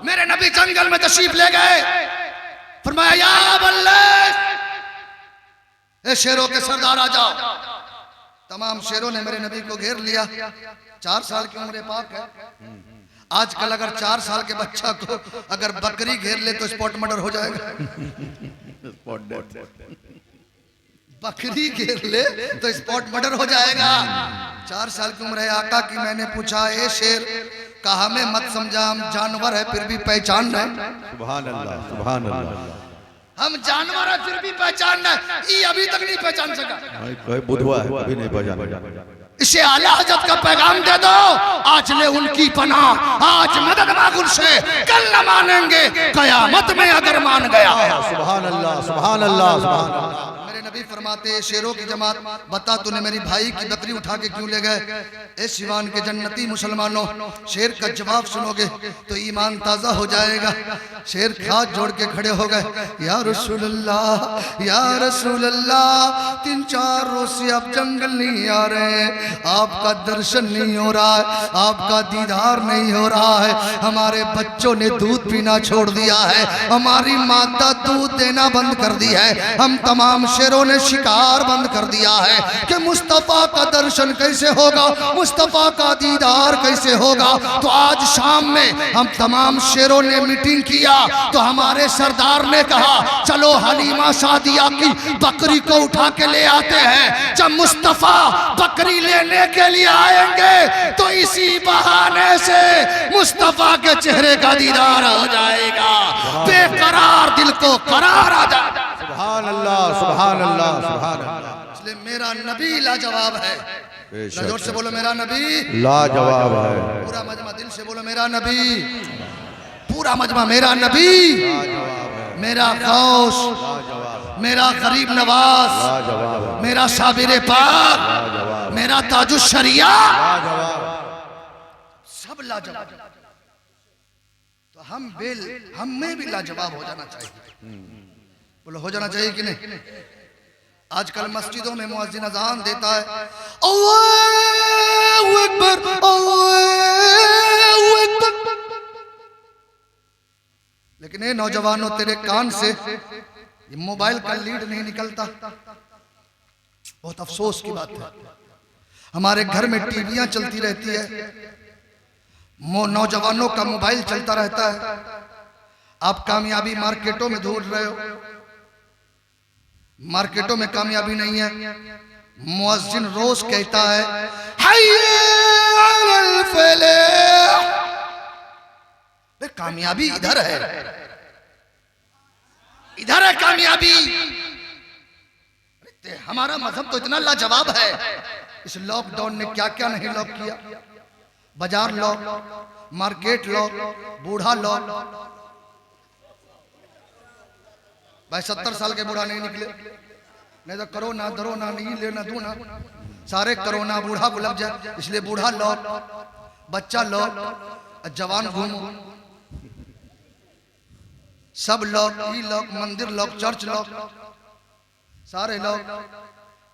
मेरे नबी जंगल में तशरीफ ले गए, फरमाया या बल्ले, ए शेरों के सरदार आ जाओ। तमाम शेरों ने मेरे नबी को घेर लिया। 4 साल की उम्र पाक है। आजकल अगर 4 साल के बच्चा को अगर बकरी घेर ले तो स्पॉट मर्डर हो जाएगा। बकरी घेर ले तो स्पॉट मर्डर हो जाएगा। 4 साल की उम्र है आका की। मैंने पूछा, ए शेर, कहा में मत समझा, हम जानवर है फिर भी पहचान रहे। सुभान अल्लाह, सुभान अल्लाह। हम जानवर है फिर भी पहचान रहे। ये अभी तक नहीं पहचान सका। कोई बुधवा है, अभी नहीं पहचान। इसे आला हजरत का पैगाम दे दो, आज ले उनकी पनाह, आज मदद मांग उनसे, कल न मानेंगे कयामत में अगर मान गया। सुभान अल्लाह, सुभान अल्लाह, सुभान अल्लाह। मेरे नबी फरमाते, शेरों की जमात, बता तूने मेरी भाई की बकरी उठा के क्यों ले गए? ए सिवान के जन्नती मुसलमानों, शेर का जवाब सुनोगे तो ईमान ताजा हो जाएगा। शेर हाथ जोड़ के खड़े हो गए, या रसूल अल्लाह, या रसूल अल्लाह, 3-4 रोज से आप जंगल नहीं आ रहे हैं, आपका दर्शन नहीं हो रहा है, आपका दीदार नहीं हो रहा है। हमारे बच्चों ने दूध पीना छोड़ दिया है, हमारी माता दूध देना बंद कर दी है, हम तमाम शेरों ने शिकार बंद कर दिया है कि मुस्तफा का दर्शन कैसे होगा, मुस्तफा का दीदार कैसे होगा। तो आज शाम में हम तमाम शेरों ने मीटिंग किया तो हमारे सरदार ने कहा, चलो हलीमा सादिया की बकरी को उठा के ले आते हैं। जब मुस्तफा बकरी लेने के लिए आएंगे तो इसी बहाने से मुस्तफा के चेहरे का दीदार हो जाएगा, बेकरार दिल को करार आ जाएगा। सुभान अल्लाह, सुभान अल्लाह, सुभान अल्लाह। इसलिए मेरा नबी लाजवाब है। जोर से बोलो मेरा नबी लाजवाब है। पूरा मजमा दिल से बोलो मेरा नबी, पूरा मजमा मेरा नबी, मेरा गौस, मेरा गरीब नवाज, मेरा साबिर पाक, मेरा ताजुश शरिया, सब लाजवाब। तो हमें भी लाजवाब हो जाना चाहिए। बोलो हो जाना चाहिए कि नहीं? आजकल मस्जिदों में मुअज्जिन अज़ान देता है, अल्लाहु अकबर, अल्लाहु अकबर। लेकिन ये नौजवानों, तेरे कान से ये मोबाइल का लीड नहीं निकलता। बहुत अफसोस की बात है। हमारे घर में टीवियां चलती रहती है, नौजवानों का मोबाइल चलता रहता है। आप कामयाबी मार्केटों में ढूंढ रहे हो, मार्केटों में कामयाबी नहीं है। मुअज्जिन रोज कहता है, हय्या अलल फलाह, कामयाबी इधर है, इधर है कामयाबी। हमारा मजहब तो इतना लाजवाब है। इस लॉकडाउन ने क्या क्या नहीं लॉक किया। बाजार लॉक, मार्केट लॉक, बूढ़ा लॉक। भाई 70 साल के बूढ़ा नहीं निकले, नहीं तो करोना दरोना नहीं लेना दूना, सारे करोना बूढ़ा को लग जाए। इसलिए बूढ़ा लॉक, बच्चा लॉक, जवान घूमो, सब लॉक, ई लॉक, मंदिर लॉक, चर्च लॉक, सारे लॉक।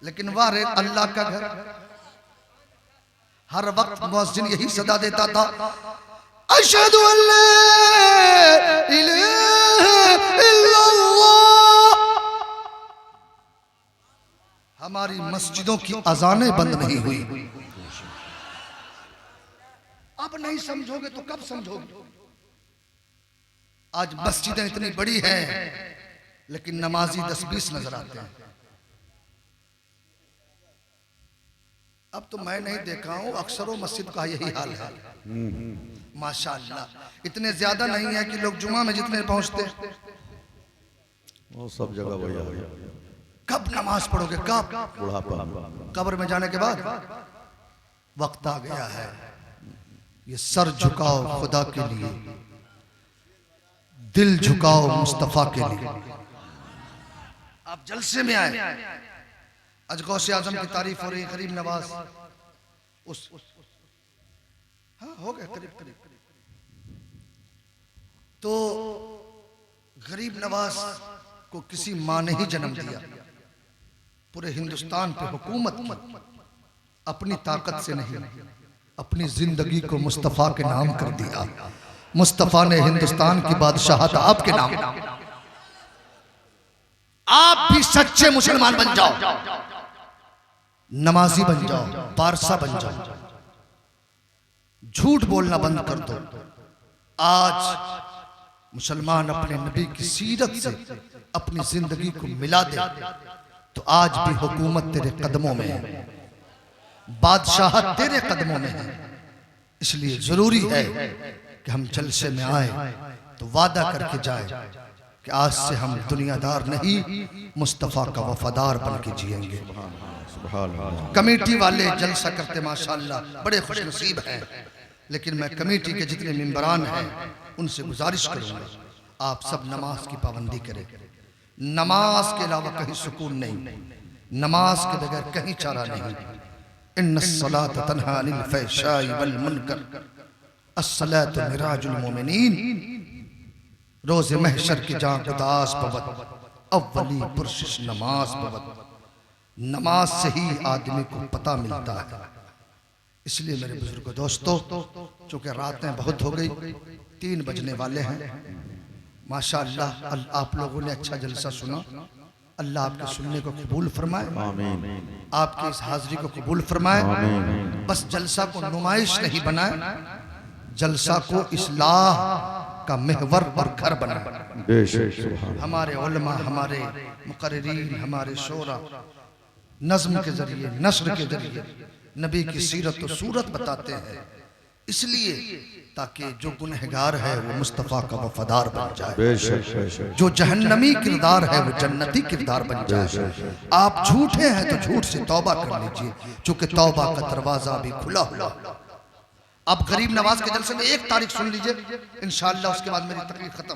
लेकिन वाह रे अल्लाह का घर, हर वक्त मुअज्जिन यही सदा देता था, अशहदु अल्ला इलाहा इल्लल्लाह। हमारी मस्जिदों की अजानें बंद नहीं हुई। अब नहीं समझोगे तो कब समझोगे? आज मस्जिदें इतनी बड़ी हैं लेकिन नमाजी 10-20 नजर आते हैं। अब तो मैं नहीं देखा हूं, अक्सरों मस्जिद का यही हाल है। माशाअल्लाह, इतने ज्यादा नहीं है कि लोग जुमा में जितने पहुंचते वो सब जगह भैया। कब नमाज पढ़ोगे? कब? बुढ़ापा, कब्र में जाने के बाद वक्त आ गया है। ये सर झुकाओ खुदा के लिए, दिल झुकाओ मुस्तफा के लिए। आप जलसे में आए, आज गौसे आजम की तारीफ हो रही, गरीब नवाज उस हाँ हो गया करीब करीब। तो गरीब नवाज को किसी माँ ने ही जन्म दिया। पूरे हिंदुस्तान पे हुकूमत की, अपनी ताकत से नहीं, अपनी जिंदगी को मुस्तफ़ा के नाम कर दिया। मुस्तफ़ा ने हिंदुस्तान की बादशाहत आपके नाम। आप भी सच्चे मुसलमान बन जाओ, नमाजी बन जाओ, पारसा बन जाओ, झूठ बोलना बंद कर दो। आज मुसलमान अपने नबी की सीरत से अपनी जिंदगी को मिला दे तो आज भी हुकूमत तेरे कदमों में है, बादशाहत तेरे कदमों में है। इसलिए जरूरी है कि हम जलसे में आए तो वादा करके जाए कि आज से हम दुनियादार नहीं, मुस्तफ़ा का वफादार बन के जिएंगे। कमेटी वाले जलसा करते माशाअल्लाह, बड़े खुशनसीब हैं, लेकिन मैं कमेटी के जितने मेंबरान हैं उनसे गुजारिश करूंगा आप सब नमाज की पाबंदी करें। नमाज के अलावा कहीं सुकून नहीं, नमाज के बगैर कहीं चारा नहीं। इन्नस्सलात तन्हा अनिल फहशाई वल मुनकर, अस्सलातु मिराजुल मोमिनीन। रोज़े महशर के जहाँ उदास पवत, अव्वली पुरशिश नमाज पवत। नमाज से ही आदमी को पता मिलता है। इसलिए मेरे बुजुर्गों दोस्तों, चूंकि रातें बहुत हो गई, 3 बजने वाले हैं। माशाअल्लाह आप लोगों ने अच्छा जलसा सुना, अल्लाह आपके सुनने को कबूल फरमाए, आमीन। आपकी इस हाजिरी को कबूल फरमाए, आमीन। बस जलसा को नुमाइश नहीं बनाए, जलसा को इस्लाह का महवर और घर बनाए। हमारे उलमा, हमारे मुकर्रिरीन, हमारे शोरा नज़्म के जरिए, नस्र के जरिए नबी की सीरत और सूरत बताते हैं, इसलिए ताकि जो गुनहगार है वो मुस्तफ़ा का वफादार बन जाए, जो जहन्नमी किरदार है वो जन्नती किरदार बन जाए। आप झूठे हैं तो झूठ से तौबा कर लीजिए, चूंकि तौबा का दरवाजा भी खुला हुआ। अब गरीब नवाज के जलसे में 1 तारीख सुन लीजिए इंशाअल्लाह, उसके बाद मेरी तकरीर खत्म।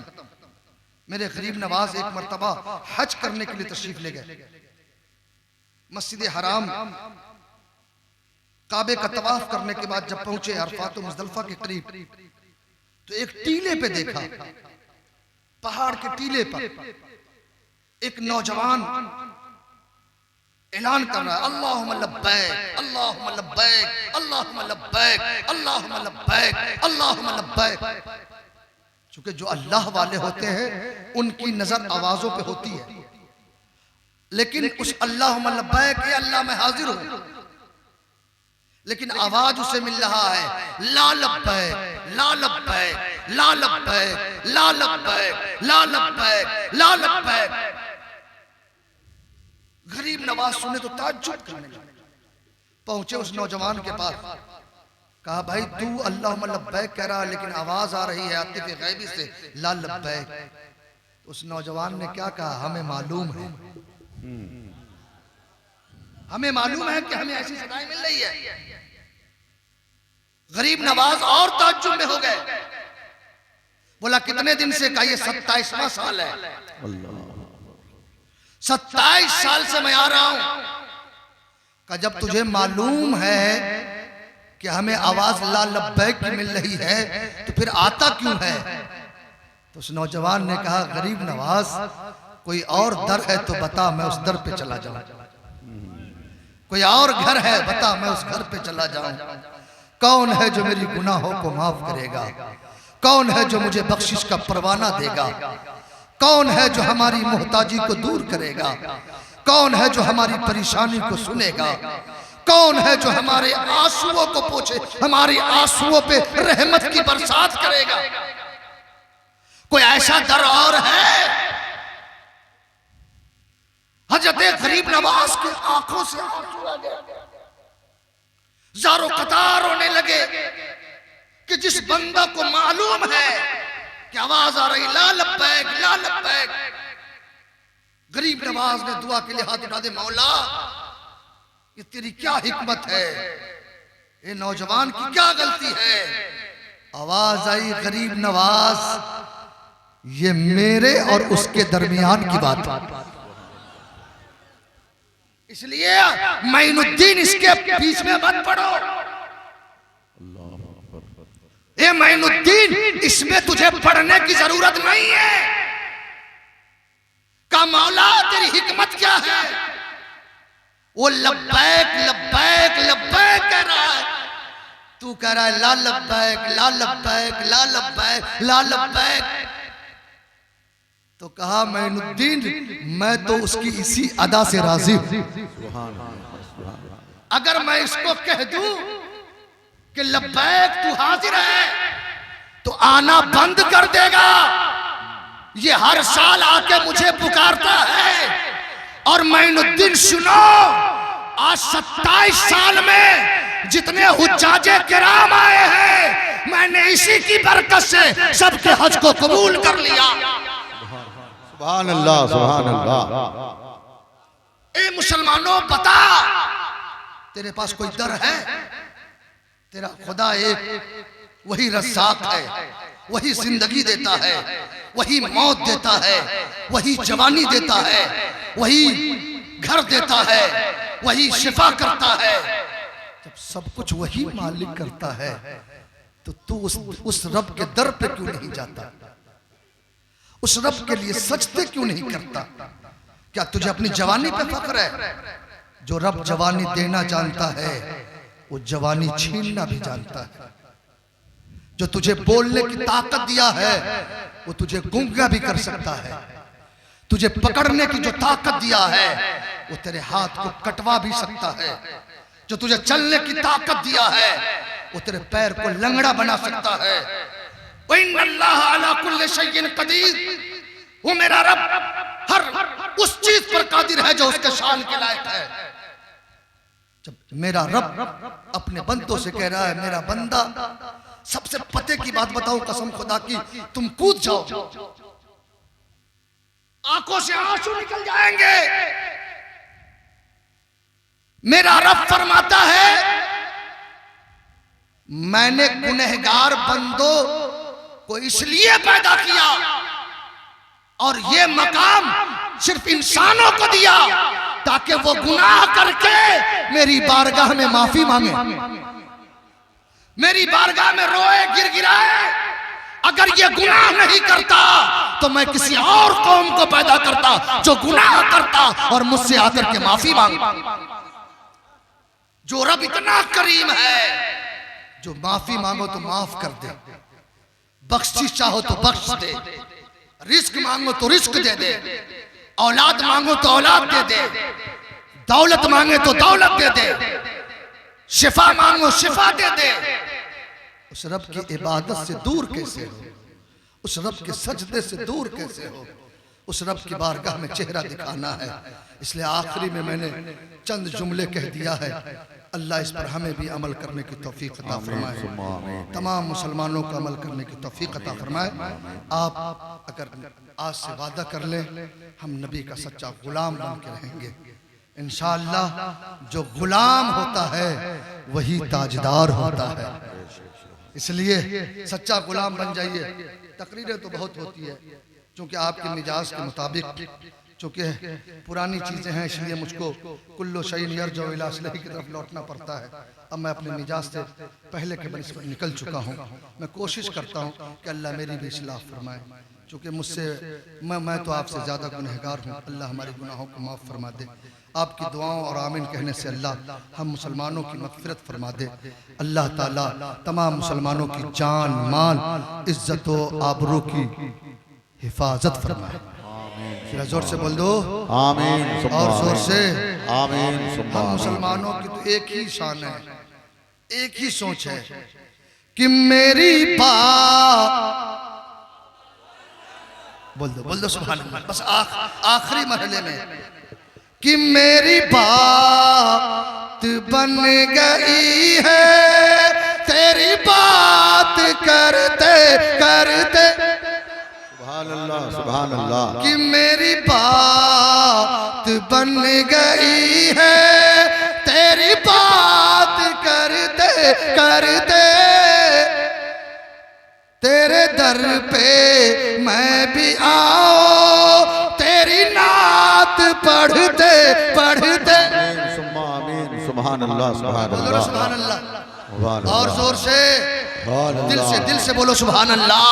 मेरे गरीब नवाज एक मरतबा हज करने के लिए तशरीफ ले गए। मस्जिद हराम काबे का तवाफ करने के बाद जब पहुंचे अरफात मुज़दलिफा के करीब, तो एक टीले पे देखा, पहाड़ के टीले पर एक नौजवान ऐलान कर रहा है, अल्लाहुम्मा लब्बैक, अल्लाहुम्मा लब्बैक, अल्लाहुम्मा लब्बैक, अल्लाहुम्मा लब्बैक, अल्लाहुम्मा लब्बैक। चूंकि जो अल्लाह वाले होते हैं उनकी नजर आवाजों पे होती है, लेकिन उस अल्लाहुम्मा लब्बैक, ये अल्लाह मैं हाजिर हूं, लेकिन आवाज उसे मिल रहा है ला लब्बैक, ला लब्बैक, ला लब्बैक, ला लब्बैक, ला लब्बैक, ला लब्बैक। गरीब नवाज सुने तो ताज्जुब करने लगे। पहुंचे उस नौजवान के पास, कहा भाई तू अल्लाहुम्मा लब्बैक कह रहा है, लेकिन आवाज आ रही है आतिफ़ गैबी से ला लब्बैक। उस नौजवान ने क्या कहा, हमें मालूम है, हमें मालूम है कि हमें ऐसी सदाएं मिल रही है। गरीब नवाज और ताज्जुब में हो गए। बोला कितने दिन से? कहा ये 27वां साल है। 27 साल से मैं आ रहा हूं। कहा जब तुझे मालूम है कि हमें आवाज ला लब्बैक की मिल रही है तो फिर आता क्यों है? तो उस नौजवान ने कहा गरीब नवाज, कोई और दर है तो बता, मैं उस दर पे चला जाऊं। कोई और घर है बता, मैं उस घर पे चला जाऊं। कौन है जो मेरी गुनाहों को माफ करेगा? कौन है जो मुझे बख्शिश का परवाना देगा? कौन है जो हमारी मोहताजी को दूर करेगा? कौन है जो हमारी परेशानी को सुनेगा? कौन है जो हमारे आंसुओं को पोंछे, हमारी आंसुओं पे रहमत की बरसात करेगा? कोई ऐसा दर और है? हजरत गरीब नवाज के आंखों से आंसू आ गए, ज़ारो कतार होने लगे कि जिस बंदा को मालूम है कि आवाज आ रही ला लब्बैक, ला लब्बैक। गरीब नवाज ने दुआ के लिए हाथ उठा दे, मौला ये तेरी क्या हिकमत है, ये नौजवान की क्या गलती है? आवाज आई गरीब नवाज, ये मेरे और उसके दरमियान की बात, इसलिए माइनुद्दीन इसके बीच में मत पड़ो। ए माइनुद्दीन, इसमें तुझे पढ़ने की जरूरत नहीं है। का मौला तेरी हिकमत क्या है? वो लब्बैक लब्बैक लब्बैक कह रहा है, तू कह रहा है ला लब्बैक ला लब्बैक ला लब्बैक ला लब्बैक। तो कहा मोइनुद्दीन मैं तो उसकी इसी अदा से राजी हूं। अगर मैं इसको कह दूं कि लब्बैक तू हाजिर है तो आना बंद कर देगा। ये हर साल आके मुझे पुकारता है। और मोइनुद्दीन सुनो, आज 27 साल में जितने हुज्जाजे किराम आए हैं, मैंने इसी की बरकत से सबके हज को कबूल कर लिया। सुभान अल्लाह सुभान अल्लाह। ए मुसलमानों, बता तेरे पास कोई डर है? तेरा खुदा एक वही रज़्ज़ाक़ है, वही जिंदगी देता है, वही मौत देता है, वही जवानी देता है, वही घर देता है, वही शिफा करता है। जब सब कुछ वही मालिक करता है तो तू उस रब के दर पे क्यों नहीं जाता? उस रब के लिए सजदे क्यों नहीं करता? क्या तुझे अपनी जवानी पे फख्र है? जो रब जवानी देना जानता है वो जवानी छीनना भी जानता है। जो तुझे बोलने की ताकत दिया है वो तुझे गूंगा भी कर सकता है। तुझे पकड़ने की जो ताकत दिया है वो तेरे हाथ को कटवा भी सकता है। जो तुझे चलने की ताकत दिया है वो तेरे पैर को लंगड़ा बना सकता है। इन्नल्लाह अला कुल्लि शैइन कदीर, वो मेरा रब हर उस चीज पर कादिर है जो उसके शान के लायक है। जब मेरा रब अपने बंदों से कह रहा है मेरा बंदा, सबसे पते की बात बताऊं कसम खुदा की, तुम कूद जाओ, आंखों से आंसू निकल जाएंगे। मेरा रब फरमाता है मैंने गुनहगार बंदों को इसलिए पैदा किया और ये मकाम सिर्फ इंसानों को दिया ताकि वो गुनाह करके मेरी बारगाह में माफी मांगे, मेरी बारगाह में रोए गिड़गिड़ाए। अगर ये गुनाह नहीं करता तो मैं किसी और कौम को पैदा करता जो गुनाह करता और मुझसे आकर के माफी मांगता। जो रब इतना करीम है, जो माफी मांगो तो माफ कर दे, बख्शिश चाहो तो बख्श दे, रिस्क मांगो तो रिस्क दे दे, औलाद मांगो तो औलाद दे दे, दौलत मांगे तो दौलत दे दे, शिफा मांगो शिफा दे दे। उस रब की इबादत से दूर कैसे हो? उस रब के सजदे से दूर कैसे हो? उस रब की बारगाह में चेहरा दिखाना है। इसलिए आखिरी में मैंने चंद जुमले कह दिया है। अल्लाह इस पर हमें भी अमल करने की तौफीक अता फरमाए, तमाम मुसलमानों को अमल करने की तौफीक अता फरमाए। आप अगर आज से वादा कर लें हम नबी का सच्चा गुलाम बन के रहेंगे इंशाअल्लाह। जो गुलाम होता है वही ताजदार होता है। इसलिए सच्चा गुलाम बन जाइए। तकरीरें तो बहुत होती है क्योंकि आपके मिजाज के मुताबिक, चूँकि पुरानी चीज़ें हैं इसलिए मुझको कुल्लो शैइन यरजउ इला असलिही की तरफ लौटना पड़ता है। अब मैं अपने मिजाज से पहले के बनिस्बत निकल चुका हूँ। मैं कोशिश करता हूँ कि अल्लाह मेरी भी इस्लाह फरमाए, चूँकि मुझसे मैं तो आपसे ज़्यादा गुनहगार हूँ। अल्लाह हमारे गुनाहों को माफ़ फरमा दे। आपकी दुआओं और आमीन कहने से अल्लाह हम मुसलमानों की मग़फ़िरत फरमा दे। अल्लाह ताला तमाम मुसलमानों की जान माल इज़्ज़त व आबरू की हिफाजत फरमाए। फिर जोर से बोल दो आमीन, और जोर से आमीन। हम मुसलमानों की तो एक ही शान है, एक ही सोच है कि मेरी बात बोल दो सुभान अल्लाह। बस आखिरी मरहले में कि मेरी बात बन गई है तेरी बात करते करते। सुभान अल्लाह सुभान अल्लाह। कि मेरी बात बन गई है तेरी बात करते करते। तेरे दर पे मैं भी आऊं तेरी नात पढ़ते पढ़ते। आमीन सुभान अल्लाह सुभान बोलो अल्लाह सुभान अल्लाह सुभान और अल्लाह। जोर से दिल से बोलो सुभान अल्लाह।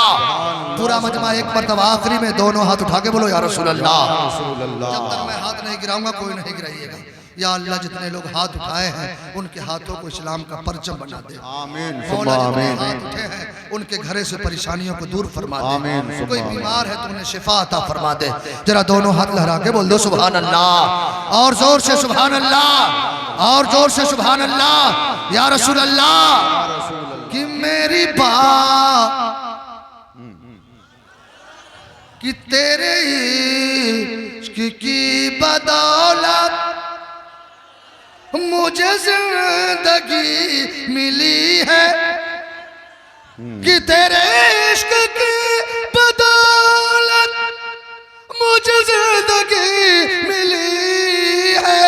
पूरा मजमा एक मरतबा आखिरी में दोनों हाथ उठा के बोलो या रसूल अल्लाह। जब तक मैं हाथ नहीं गिराऊंगा कोई नहीं गिराइएगा। या अल्लाह जितने लोग हाथ उठाए हैं उनके हाथों को इस्लाम का परचम बना दे। आमीन मौला जितने आमीन हाथ उठे हैं उनके घरे से परेशानियों को दूर फरमा दे। आमीन कोई बीमार है तो उन्हें शिफा अता फरमा दे। जरा दोनों हाथ लहरा के बोल दो सुभान अल्लाह, और जोर से सुभान अल्लाह, और जोर से सुभान अल्लाह। या रसूल अल्लाह कि मेरी बात कि तेरे इश्क की बदौलत मुझे जिंदगी मिली है, कि तेरे इश्क की बदौलत मुझे जिंदगी मिली है।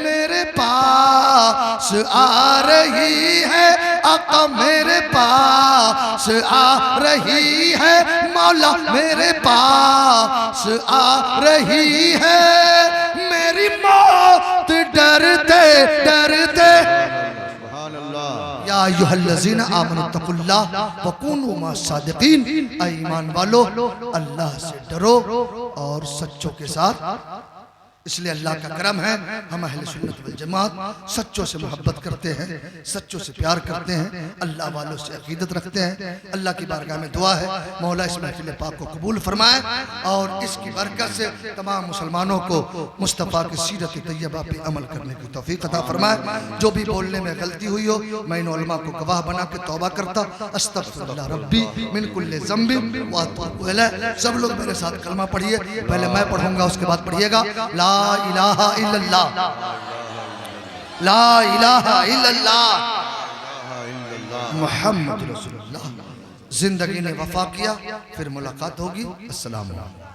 मेरे पास आ रही है आका, मेरे पास आ रही है मौला, मेरे पास आ रही है। मेरी मौत डरते डरते सुभान अल्लाह या अय्युहल्लज़ीना आमनु तक़ुल्लाह व कूनू मअस-सादिक़ीन। ईमान वालो अल्लाह से डरो और सच्चों के साथ। इसलिए अल्लाह का करम है हम अहले सुन्नत वल जमात सच्चों से मोहब्बत करते हैं, सच्चों से प्यार करते हैं, अल्लाह वालों से अकीदत रखते हैं। अल्लाह की बारगाह में दुआ है मौला इस महफिल पाक को कबूल फरमाए और इसकी बरकत से तमाम मुसलमानों को मुस्तफ़ा की सीरत तैयबा पे अमल करने की तौफीक अता फरमाए। जो भी बोलने में गलती हुई हो मैं इन उलमा को गवाह बना के तौबा करता अस्तग़फिरुल्लाह रब्बी मिन कुल्लि ज़ंबि व अतूबु इलैह। सब लोग मेरे साथ कलमा पढ़िए, पहले मैं पढ़ूंगा उसके बाद पढ़िएगा। ला इलाहा इल्लल्लाह, ला इलाहा इल्लल्लाह मुहम्मद रसूलुल्लाह। जिंदगी ने वफा किया, फिर मुलाकात होगी। अस्सलाम वालेकुम।